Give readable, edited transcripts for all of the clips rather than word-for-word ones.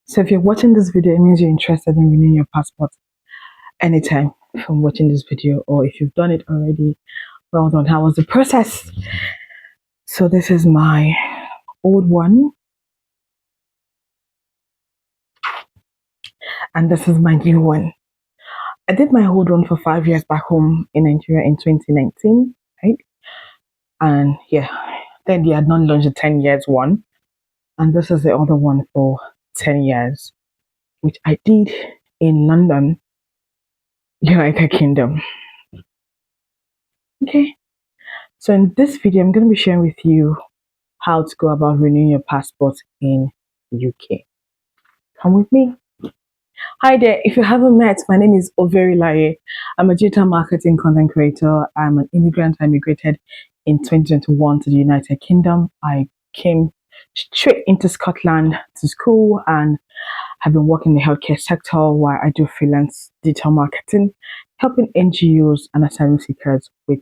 So if you're watching this video, it means you're interested in renewing your passport anytime from watching this video, or if you've done it already, well done. How was the process? So this is my old one, and this is my new one. I did my old one for 5 years back home in Nigeria in 2019, right? And yeah, then they had not launched the 10 years one, and this is the other one for 10 years, which I did in London, United Kingdom. Okay, so in this video, I'm going to be sharing with you how to go about renewing your passport in UK. Come with me. Hi there, if you haven't met, my name is Overilaye. I'm a digital marketing content creator. I'm an immigrant. I immigrated in 2021 to the United Kingdom. I came straight into Scotland to school and have been working in the healthcare sector while I do freelance digital marketing, helping NGOs and asylum seekers with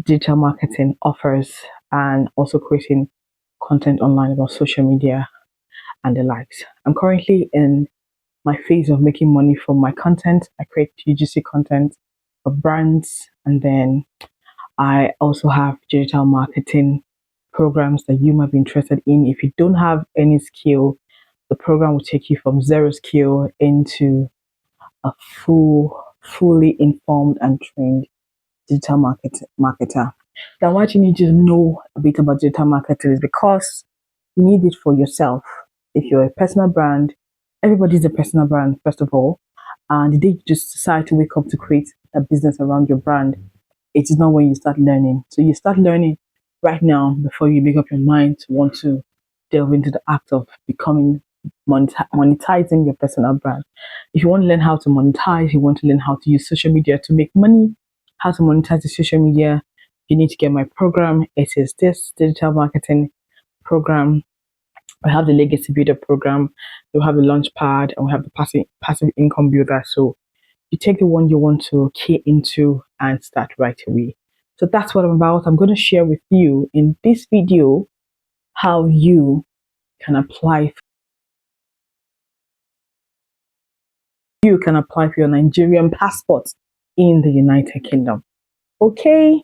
digital marketing offers and also creating content online about social media and the likes. I'm currently in my phase of making money from my content. I create UGC content for brands, and then I also have digital marketing programs that you might be interested in. If you don't have any skill, the program will take you from zero skill into a fully informed and trained digital marketer. Now, what you need to know a bit about digital marketing is because you need it for yourself. If you're a personal brand, everybody's a personal brand, first of all. And the day you just decide to wake up to create a business around your brand, it is not when you start learning. So you start learning right now before you make up your mind to want to delve into the act of becoming monetizing your personal brand. If you want to learn how to monetize, you want to learn how to use social media to make money, how to monetize the social media, you need to get my program. It is this digital marketing program. We have the legacy builder program, we have the launch pad, and we have the passive income builder. So you take the one you want to key into and start right away. So that's what I'm about. I'm going to share with you in this video how you can apply for your Nigerian passport in the United Kingdom. Okay.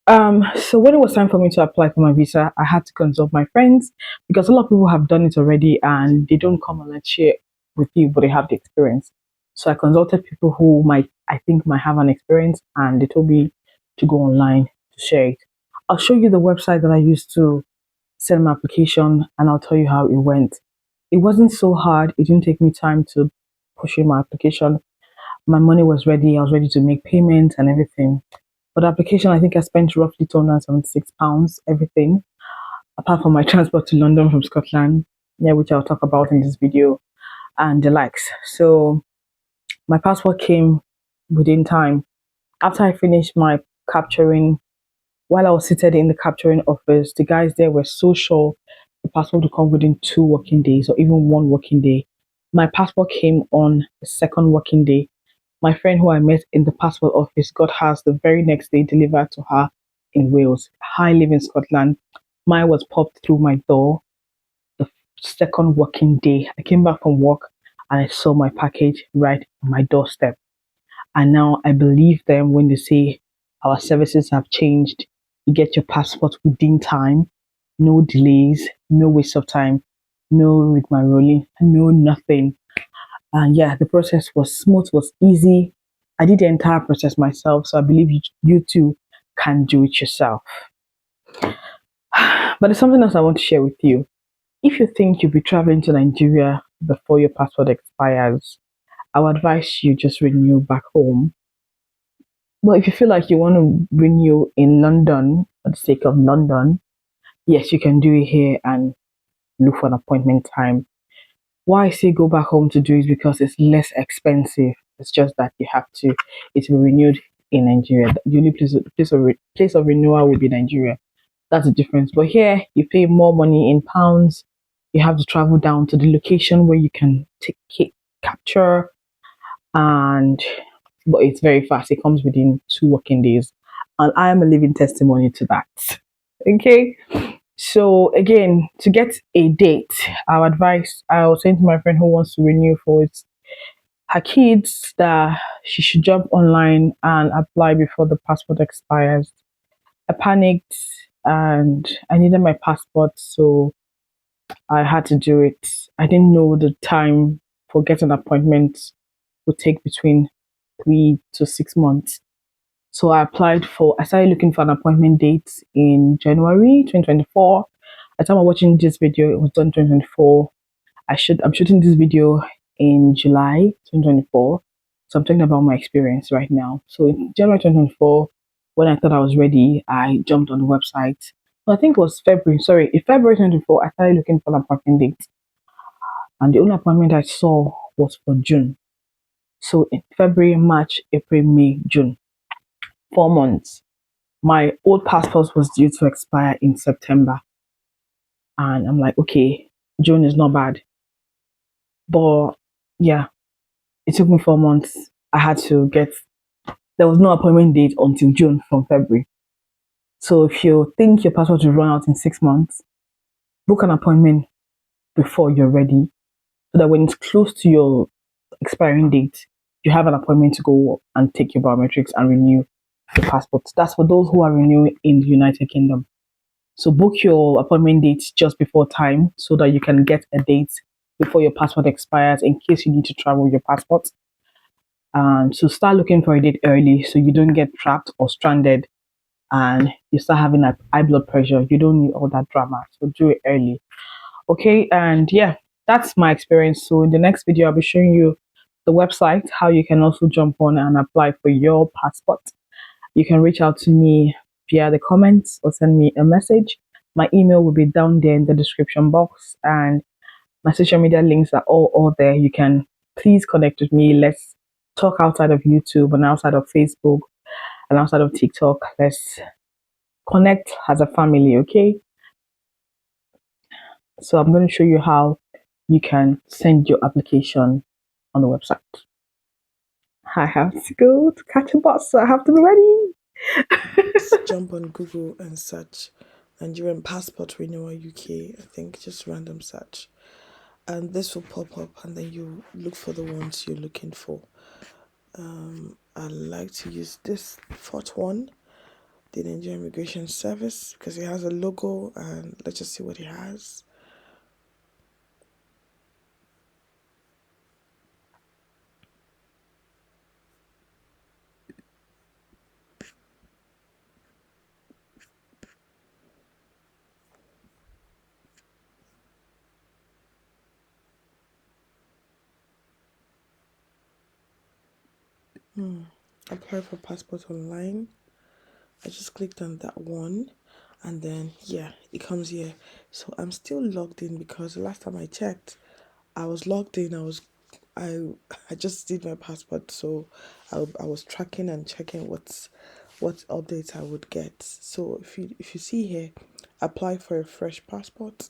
So when it was time for me to apply for my visa, I had to consult my friends because a lot of people have done it already and they don't come and share with you, but they have the experience. So I consulted people who might have an experience, and they told me to go online to share it. I'll show you the website that I used to send my application, and I'll tell you how it went. It wasn't so hard. It didn't take me time to push in my application. My money was ready. I was ready to make payments and everything. For the application, I think I spent roughly £276, everything, apart from my transport to London from Scotland, yeah, which I'll talk about in this video, and the likes. So my passport came within time. After I finished my capturing, while I was seated in the capturing office, the guys there were so sure the passport would come within 2 working days or even 1 working day. My passport came on the 2nd working day. My friend who I met in the passport office got hers the very next day delivered to her in Wales. I live in Scotland. Mine was popped through my door the 2nd working day. I came back from work and I saw my package right on my doorstep. And now I believe them when they say our services have changed. You get your passport within time, no delays, no waste of time, no rigmarole, no nothing. And yeah, the process was smooth, was easy. I did the entire process myself, so I believe you too can do it yourself. But there's something else I want to share with you. If you think you'll be traveling to Nigeria before your passport expires, I would advise you just renew back home. But if you feel like you want to renew in London for the sake of London, yes, you can do it here and look for an appointment time. Why I say go back home to do it because it's less expensive. It's just that it's renewed in Nigeria. The only place of renewal will be Nigeria. That's the difference. But here you pay more money in pounds. You have to travel down to the location where you can capture, but it's very fast. It comes within 2 working days, and I am a living testimony to that. Okay. So again, to get a date, I was saying to my friend who wants to renew for it, her kids, that she should jump online and apply before the passport expires. I panicked and I needed my passport, so I had to do it. I didn't know the time for getting an appointment would take between 3 to 6 months. So I started looking for an appointment date in January 2024. At the time of watching this video, it was done 2024. I'm shooting this video in July 2024. So I'm talking about my experience right now. So in January 2024, when I thought I was ready, I jumped on the website. No, I think it was February. Sorry, in February 2024, I started looking for an appointment date. And the only appointment I saw was for June. So in February, March, April, May, June, 4 months. My old passport was due to expire in September. And I'm like, okay, June is not bad. But yeah, it took me 4 months. I had to get, there was no appointment date until June from February. So if you think your passport will run out in 6 months, book an appointment before you're ready so that when it's close to your expiring date, you have an appointment to go and take your biometrics and renew your passport. That's for those who are renewing in the United Kingdom. So book your appointment dates just before time so that you can get a date before your passport expires in case you need to travel with your passport. And so start looking for a date early so you don't get trapped or stranded and you start having like high blood pressure. You don't need all that drama. So do it early. Okay, and yeah, that's my experience. So in the next video, I'll be showing you the website, how you can also jump on and apply for your passport. You can reach out to me via the comments or send me a message. My email will be down there in the description box, and my social media links are all there. You can please connect with me. Let's talk outside of YouTube and outside of Facebook and outside of TikTok. Let's connect as a family, okay? So I'm going to show you how you can send your application on the website. I have to go to catch a bus, so I have to be ready. Jump on Google and search Nigerian passport renewal UK. I think just random search, and this will pop up, and then you look for the ones you're looking for. I like to use this fourth one, the Nigerian Immigration Service, because it has a logo, and let's just see what it has. Apply for passport online. I just clicked on that one, and then yeah, it comes here. So I'm still logged in because the last time I checked, I was logged in. I I just did my passport, so I was tracking and checking what updates I would get. So if you see here, apply for a fresh passport,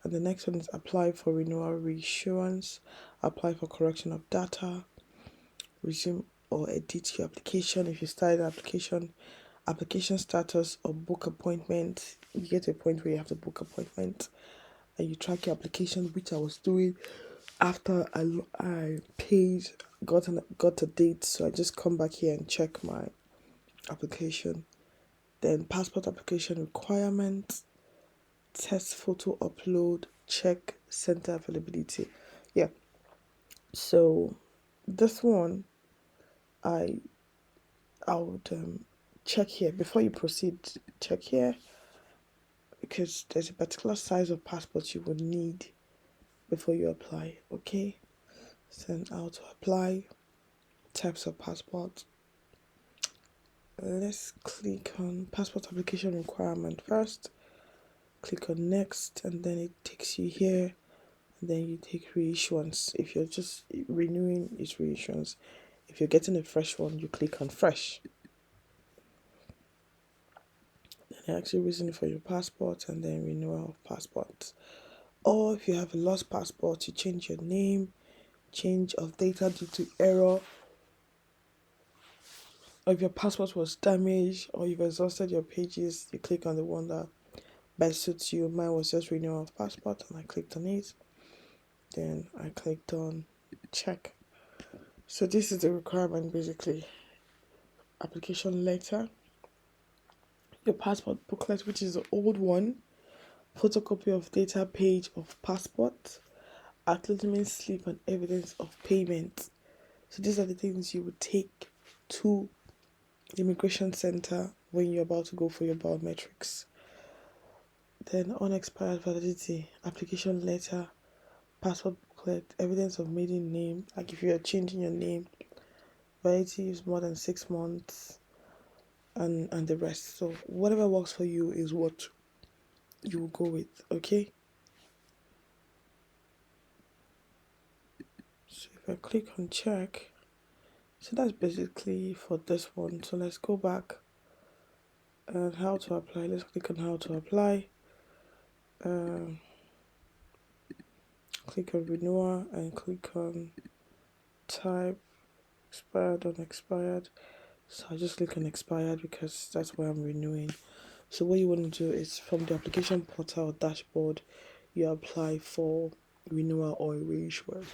and the next one is apply for renewal reassurance, apply for correction of data, resume or edit your application. If you started application status or book appointment, you get to a point where you have to book appointment and you track your application, which I was doing after I paid, got a date. So I just come back here and check my application. Then passport application requirements, test photo upload, check center availability. Yeah. So this one, I I would check here before you proceed. Check here because there's a particular size of passport you would need before you apply. Okay, send out to apply. Types of passport. Let's click on passport application requirement first. Click on next, and then it takes you here. And then you take reissuance. If you're just renewing, it's reissuance. If you're getting a fresh one, you click on fresh. Then actually reason for your passport, and then renewal of passport. Or if you have a lost passport, you change your name, change of data due to error, or if your passport was damaged or you've exhausted your pages, you click on the one that best suits you. Mine was just renewal of passport, and I clicked on it. Then I clicked on check. So this is the requirement basically. Application letter, your passport booklet, which is the old one, photocopy of data page of passport, acknowledgement slip, and evidence of payment. So these are the things you would take to the immigration center when you're about to go for your biometrics. Then unexpired validity, application letter, passport booklet, evidence of maiden name, like if you're changing your name, validity is more than 6 months, and the rest. So whatever works for you is what you will go with, okay? So if I click on check, so that's basically for this one. So let's go back and how to apply. Let's click on how to apply. Click on renewal and click on type expired, unexpired. So I just click on expired because that's why I'm renewing. So what you want to do is from the application portal dashboard, you apply for renewal or reissuance.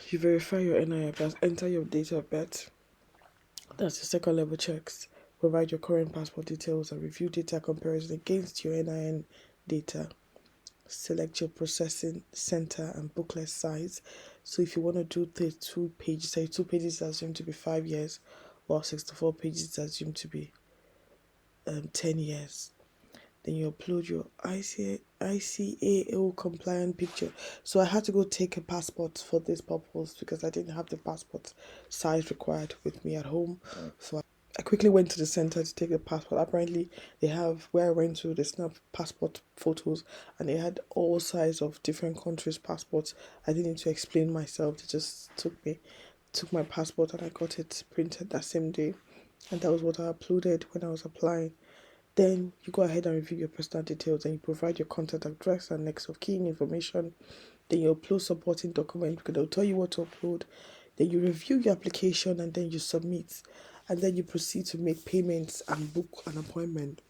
You verify your NIN, enter your date of birth. That's the second level checks. Provide your current passport details and review data comparison against your NIN data. Select your processing center and booklet size. So if you want to do the 2 pages, say 2 pages is assumed to be 5 years, while 64 pages is assumed to be 10 years. Then you upload your ICAO compliant picture. So I had to go take a passport for this purpose because I didn't have the passport size required with me at home. So I quickly went to the center to take the passport. Apparently, they have where I went to, they snap passport photos and they had all size of different countries' passports. I didn't need to explain myself. They just took my passport and I got it printed that same day. And that was what I uploaded when I was applying. Then you go ahead and review your personal details and you provide your contact address and next of kin information. Then you upload supporting document because they'll tell you what to upload. Then you review your application and then you submit. And then you proceed to make payments and book an appointment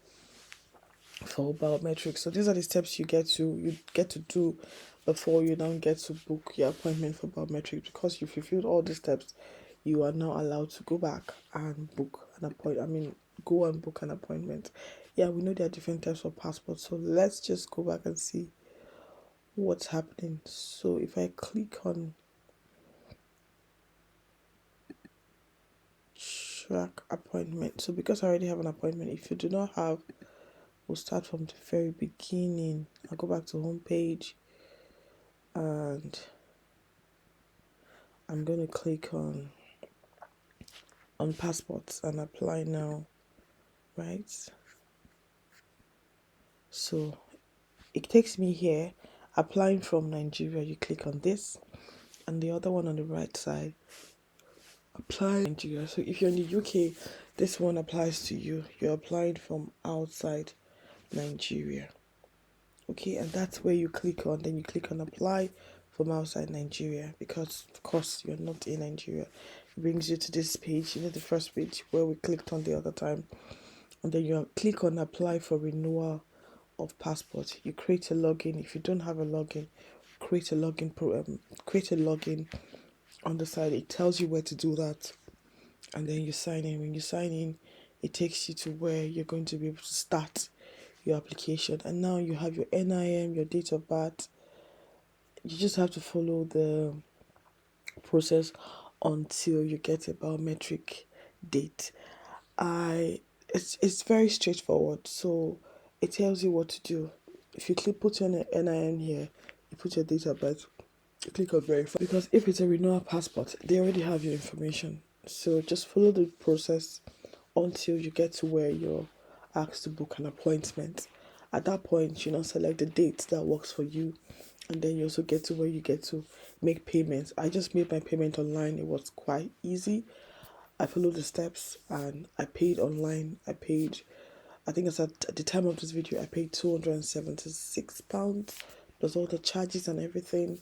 for biometrics. So these are the steps you get to do before you now get to book your appointment for biometrics. Because you've fulfilled all these steps, you are now allowed to go back and book an appointment. Go and book an appointment. Yeah, we know there are different types of passports, so let's just go back and see what's happening. So if I click on track appointment, so because I already have an appointment, if you do not have, we'll start from the very beginning. I'll go back to home page and I'm going to click on passports and apply now, right? So it takes me here, applying from Nigeria. You click on this and the other one on the right side, apply Nigeria. So if you're in the UK, this one applies to you. You're applying from outside Nigeria. Okay, and that's where you click on. Then you click on apply from outside Nigeria because of course you're not in Nigeria. It brings you to this page, the first page where we clicked on the other time. And then you click on apply for renewal of passport. You create a login. If you don't have a login, create a login on the side. It tells you where to do that. And then you sign in. When you sign in, it takes you to where you're going to be able to start your application. And now you have your NIN, your date of birth. You just have to follow the process until you get a biometric date. It's very straightforward. So it tells you what to do. If you put your NIN here, you put your date of birth, you click on verify. Because if it's a renewal passport, they already have your information. So just follow the process until you get to where you're asked to book an appointment. At that point, select the date that works for you, and then you also get to where you get to make payments. I just made my payment online. It was quite easy. I followed the steps and I paid online. I think it's at the time of this video, I paid £276 plus all the charges and everything.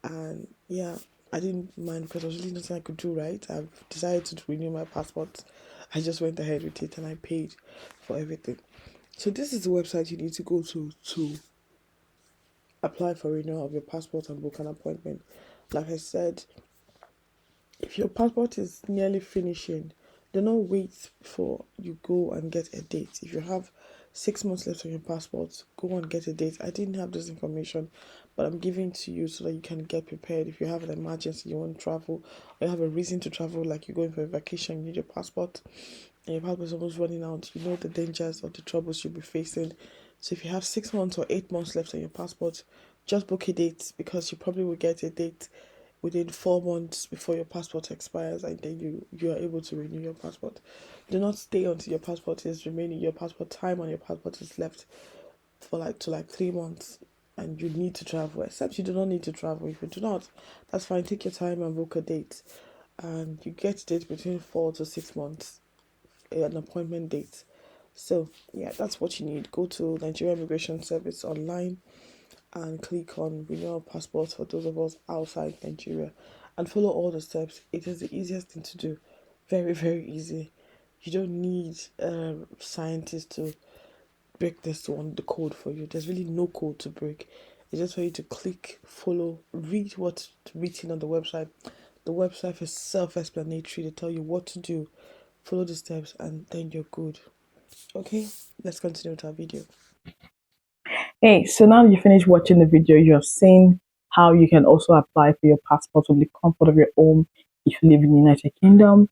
And yeah, I didn't mind because there was really nothing I could do, right? I've decided to renew my passport. I just went ahead with it and I paid for everything. So this is the website you need to go to apply for renewal of your passport and book an appointment. Like I said, if your passport is nearly finishing, do not wait before you go and get a date. If you have 6 months left on your passport, go and get a date. I didn't have this information, but I'm giving to you so that you can get prepared. If you have an emergency, you want to travel, or you have a reason to travel, like you're going for a vacation, you need your passport, and your passport is almost running out, you know the dangers or the troubles you'll be facing. So if you have 6 months or 8 months left on your passport, just book a date, because you probably will get a date within 4 months before your passport expires, and then you are able to renew your passport. Do not stay until your passport is remaining. Your passport time on your passport is left for like 3 months, and you need to travel. Except you do not need to travel. If you do not, that's fine. Take your time and book a date, and you get a date between 4 to 6 months, an appointment date. So yeah, that's what you need. Go to Nigerian Immigration Service online and click on renewal passport for those of us outside Nigeria, and follow all the steps. It is the easiest thing to do. Very, very easy. You don't need scientists to break this one, the code for you. There's really no code to break. It's just for you to click, follow, read what's written on the website. The website is self-explanatory. They tell you what to do. Follow the steps and then you're good. Okay, let's continue with our video. Hey, so now you finish watching the video, you're seeing how you can also apply for your passport from the comfort of your home if you live in the United Kingdom.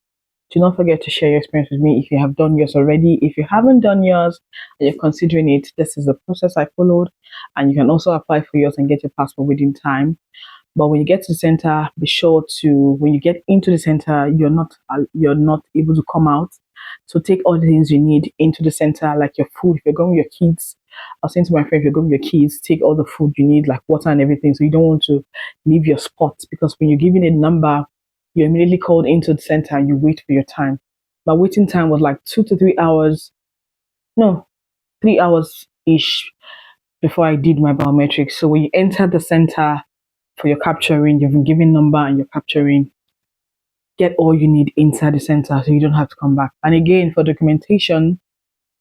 Do not forget to share your experience with me if you have done yours already. If you haven't done yours and you're considering it, this is the process I followed, and you can also apply for yours and get your passport within time. But when you get to the center, be sure to, when you get into the center, you're not able to come out. So take all the things you need into the center, like your food. If you're going with your kids, I was saying to my friend, if you're going with your kids, take all the food you need, like water and everything. So you don't want to leave your spot, because when you're giving a number, you're immediately called into the center and you wait for your time. My waiting time was like 2 to 3 hours, no, 3 hours ish before I did my biometrics. So when you enter the center for your capturing, you've been given number and you're capturing, get all you need inside the center so you don't have to come back. And again, for documentation,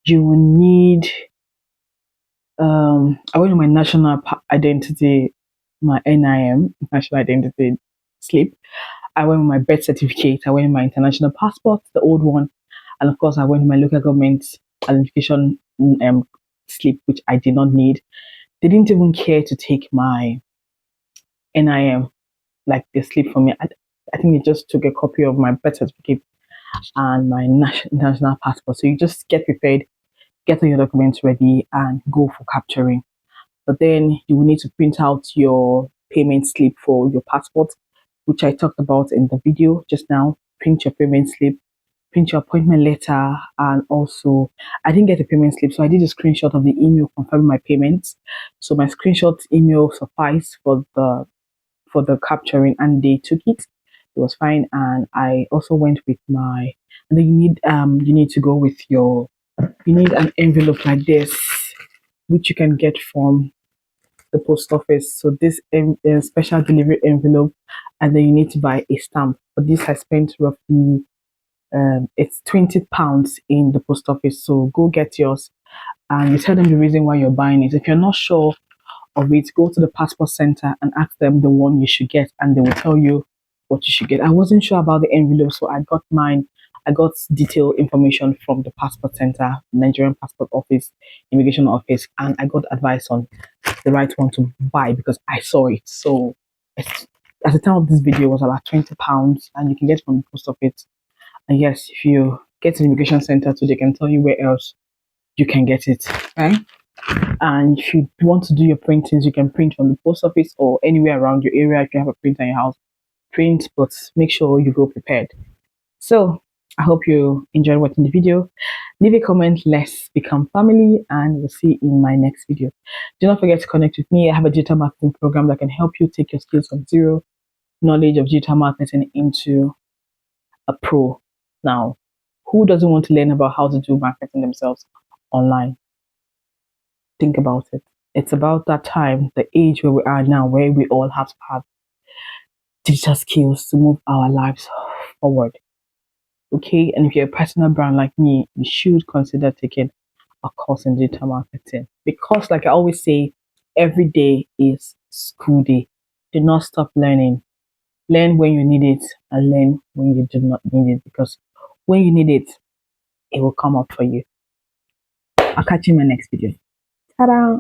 you will need I went with my national identity, my NIN, national identity slip. I went with my birth certificate. I went with my international passport, the old one, and of course, I went with my local government identification slip, which I did not need. They didn't even care to take my NIN, like the slip for me. I think they just took a copy of my birth certificate and my national passport. So you just get prepared, get all your documents ready, and go for capturing. But then you will need to print out your payment slip for your passport, which I talked about in the video just now. Print your payment slip, print your appointment letter, and also I didn't get a payment slip, so I did a screenshot of the email confirming my payments. So my screenshot email sufficed for the capturing, and they took it. It was fine, and I also went with my. And then you need to go with your. You need an envelope like this, which you can get from the post office. So this special delivery envelope, and then you need to buy a stamp. For this, I spent roughly it's £20 in the post office. So go get yours, and you tell them the reason why you're buying it. If you're not sure of it, go to the passport center and ask them the one you should get, and they will tell you what you should get. I wasn't sure about the envelope, so I got mine. I got detailed information from the passport center, Nigerian passport office, immigration office, and I got advice on the right one to buy because I saw it. So at the time of this video, it was about £20, and you can get it from the post office. And yes, if you get to the immigration center too, they can tell you where else you can get it. Right? And if you want to do your printings, you can print from the post office or anywhere around your area. If you have a printer in your house, print, but make sure you go prepared. So I hope you enjoyed watching the video. Leave a comment, let's become family, and we'll see you in my next video. Do not forget to connect with me. I have a digital marketing program that can help you take your skills from zero knowledge of digital marketing into a pro. Now, who doesn't want to learn about how to do marketing themselves online? Think about it. It's about that time, the age where we are now, where we all have to have digital skills to move our lives forward. Okay, and if you're a personal brand like me, you should consider taking a course in digital marketing. Because, like I always say, every day is school day. Do not stop learning. Learn when you need it and learn when you do not need it, because when you need it, it will come up for you. I'll catch you in my next video. Ta-da!